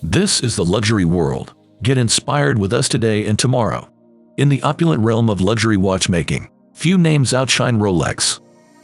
This is the luxury world. Get inspired with us today and tomorrow. In the opulent realm of luxury watchmaking, few names outshine Rolex.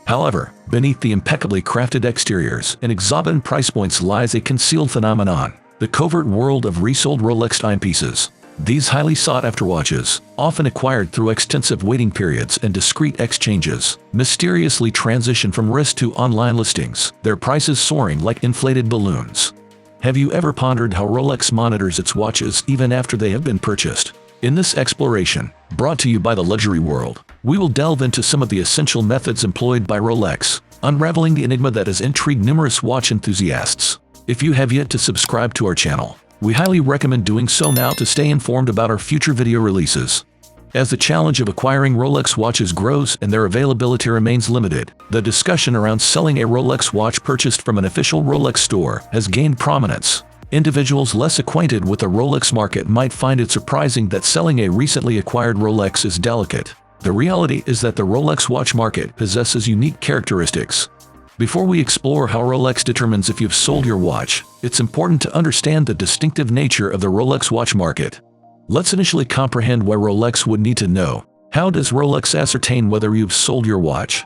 However, beneath the impeccably crafted exteriors and exorbitant price points lies a concealed phenomenon, the covert world of resold Rolex timepieces. These highly sought-after watches, often acquired through extensive waiting periods and discreet exchanges, mysteriously transition from wrist to online listings, their prices soaring like inflated balloons. Have you ever pondered how Rolex monitors its watches even after they have been purchased? In this exploration, brought to you by the luxury world, we will delve into some of the essential methods employed by Rolex, unraveling the enigma that has intrigued numerous watch enthusiasts. If you have yet to subscribe to our channel, we highly recommend doing so now to stay informed about our future video releases. As the challenge of acquiring Rolex watches grows and their availability remains limited, the discussion around selling a Rolex watch purchased from an official Rolex store has gained prominence. Individuals less acquainted with the Rolex market might find it surprising that selling a recently acquired Rolex is delicate. The reality is that the Rolex watch market possesses unique characteristics. Before we explore how Rolex determines if you've sold your watch, it's important to understand the distinctive nature of the Rolex watch market. Let's initially comprehend why Rolex would need to know. How does Rolex ascertain whether you've sold your watch?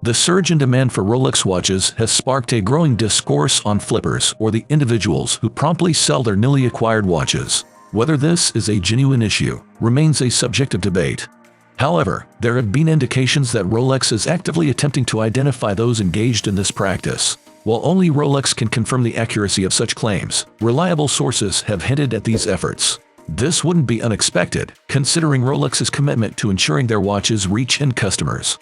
The surge in demand for Rolex watches has sparked a growing discourse on flippers, or the individuals who promptly sell their newly acquired watches. Whether this is a genuine issue remains a subject of debate. However, there have been indications that Rolex is actively attempting to identify those engaged in this practice. While only Rolex can confirm the accuracy of such claims, reliable sources have hinted at these efforts. This wouldn't be unexpected, considering Rolex's commitment to ensuring their watches reach end customers.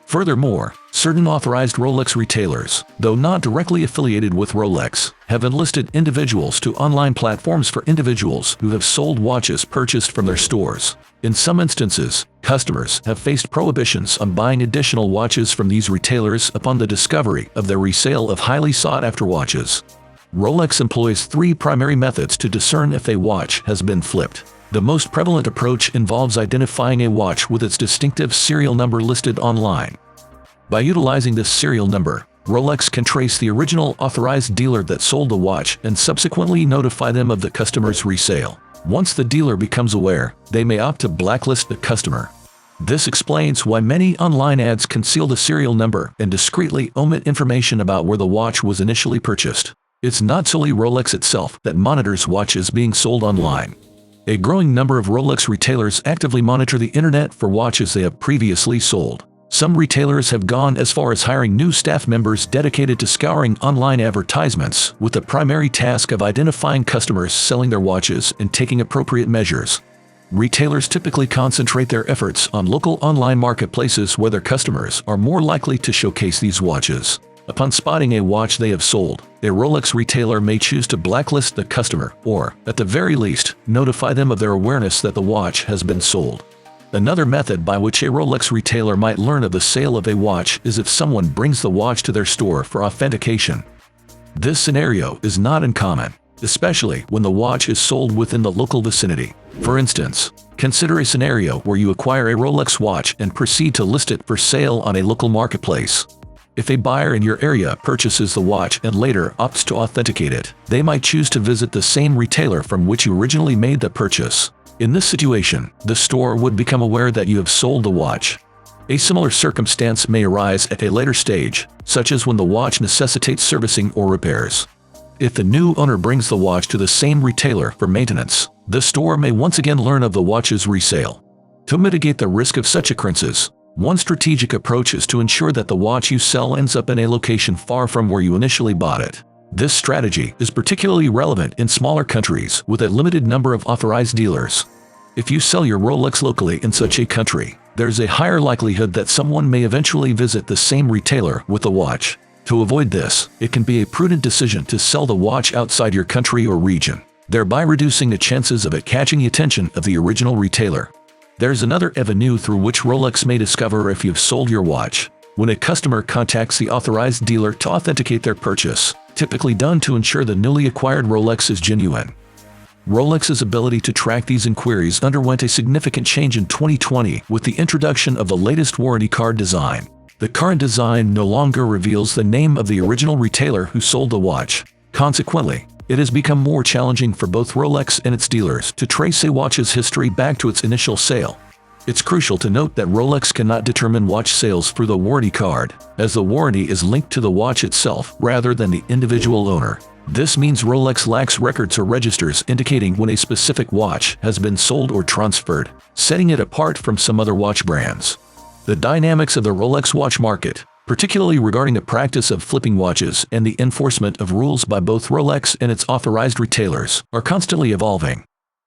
Furthermore, certain authorized Rolex retailers, though not directly affiliated with Rolex, have enlisted individuals to online platforms for individuals who have sold watches purchased from their stores. In some instances, customers have faced prohibitions on buying additional watches from these retailers upon the discovery of their resale of highly sought-after watches. Rolex employs three primary methods to discern if a watch has been flipped. The most prevalent approach involves identifying a watch with its distinctive serial number listed online. By utilizing this serial number, Rolex can trace the original authorized dealer that sold the watch and subsequently notify them of the customer's resale. Once the dealer becomes aware, they may opt to blacklist the customer. This explains why many online ads conceal the serial number and discreetly omit information about where the watch was initially purchased. It's not solely Rolex itself that monitors watches being sold online. A growing number of Rolex retailers actively monitor the internet for watches they have previously sold. Some retailers have gone as far as hiring new staff members dedicated to scouring online advertisements, with the primary task of identifying customers selling their watches and taking appropriate measures. Retailers typically concentrate their efforts on local online marketplaces where their customers are more likely to showcase these watches. Upon spotting a watch they have sold, a Rolex retailer may choose to blacklist the customer or, at the very least, notify them of their awareness that the watch has been sold. Another method by which a Rolex retailer might learn of the sale of a watch is if someone brings the watch to their store for authentication. This scenario is not uncommon, especially when the watch is sold within the local vicinity. For instance, consider a scenario where you acquire a Rolex watch and proceed to list it for sale on a local marketplace. If a buyer in your area purchases the watch and later opts to authenticate it, they might choose to visit the same retailer from which you originally made the purchase. In this situation, the store would become aware that you have sold the watch. A similar circumstance may arise at a later stage, such as when the watch necessitates servicing or repairs. If the new owner brings the watch to the same retailer for maintenance, the store may once again learn of the watch's resale. To mitigate the risk of such occurrences, one strategic approach is to ensure that the watch you sell ends up in a location far from where you initially bought it. This strategy is particularly relevant in smaller countries with a limited number of authorized dealers. If you sell your Rolex locally in such a country, there's a higher likelihood that someone may eventually visit the same retailer with the watch. To avoid this, it can be a prudent decision to sell the watch outside your country or region, thereby reducing the chances of it catching the attention of the original retailer. There's another avenue through which Rolex may discover if you've sold your watch. When a customer contacts the authorized dealer to authenticate their purchase, typically done to ensure the newly acquired Rolex is genuine. Rolex's ability to track these inquiries underwent a significant change in 2020 with the introduction of the latest warranty card design. The current design no longer reveals the name of the original retailer who sold the watch. Consequently, it has become more challenging for both Rolex and its dealers to trace a watch's history back to its initial sale. It's crucial to note that Rolex cannot determine watch sales through the warranty card, as the warranty is linked to the watch itself rather than the individual owner. This means Rolex lacks records or registers indicating when a specific watch has been sold or transferred, setting it apart from some other watch brands. The dynamics of the Rolex watch market, particularly regarding the practice of flipping watches and the enforcement of rules by both Rolex and its authorized retailers, are constantly evolving.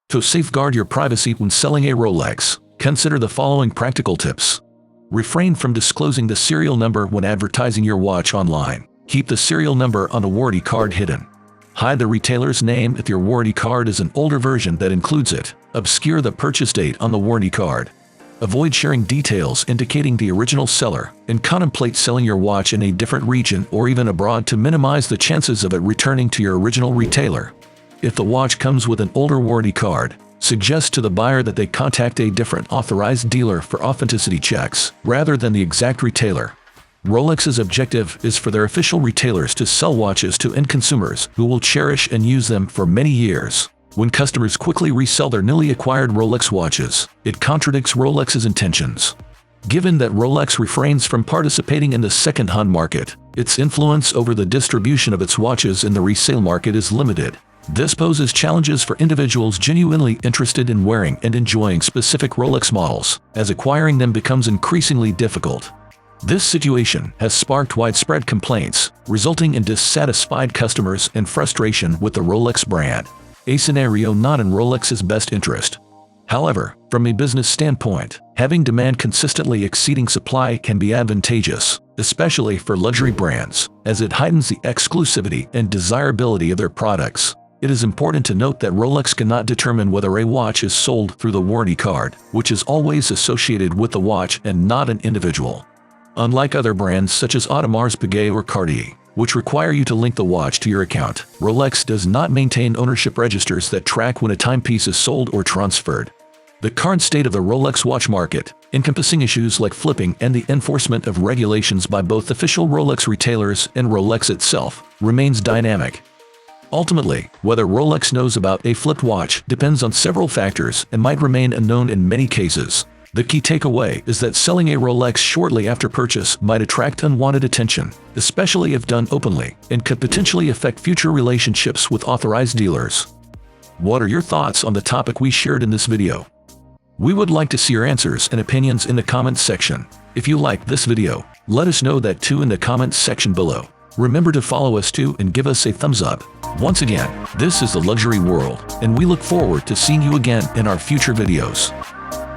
To safeguard your privacy when selling a Rolex, consider the following practical tips. Refrain from disclosing the serial number when advertising your watch online. Keep the serial number on the warranty card hidden. Hide the retailer's name if your warranty card is an older version that includes it. Obscure the purchase date on the warranty card. Avoid sharing details indicating the original seller, and contemplate selling your watch in a different region or even abroad to minimize the chances of it returning to your original retailer. If the watch comes with an older warranty card, suggest to the buyer that they contact a different authorized dealer for authenticity checks, rather than the exact retailer. Rolex's objective is for their official retailers to sell watches to end consumers who will cherish and use them for many years. When customers quickly resell their newly acquired Rolex watches, it contradicts Rolex's intentions. Given that Rolex refrains from participating in the second-hand market, its influence over the distribution of its watches in the resale market is limited. This poses challenges for individuals genuinely interested in wearing and enjoying specific Rolex models, as acquiring them becomes increasingly difficult. This situation has sparked widespread complaints, resulting in dissatisfied customers and frustration with the Rolex brand, a scenario not in Rolex's best interest. However, from a business standpoint, having demand consistently exceeding supply can be advantageous, especially for luxury brands, as it heightens the exclusivity and desirability of their products. It is important to note that Rolex cannot determine whether a watch is sold through the warranty card, which is always associated with the watch and not an individual. Unlike other brands such as Audemars Piguet or Cartier, which require you to link the watch to your account, Rolex does not maintain ownership registers that track when a timepiece is sold or transferred. The current state of the Rolex watch market, encompassing issues like flipping and the enforcement of regulations by both official Rolex retailers and Rolex itself, remains dynamic. Ultimately, whether Rolex knows about a flipped watch depends on several factors and might remain unknown in many cases. The key takeaway is that selling a Rolex shortly after purchase might attract unwanted attention, especially if done openly, and could potentially affect future relationships with authorized dealers. What are your thoughts on the topic we shared in this video? We would like to see your answers and opinions in the comments section. If you liked this video, let us know that too in the comments section below. Remember to follow us too and give us a thumbs up. Once again, this is the Luxury World, and we look forward to seeing you again in our future videos.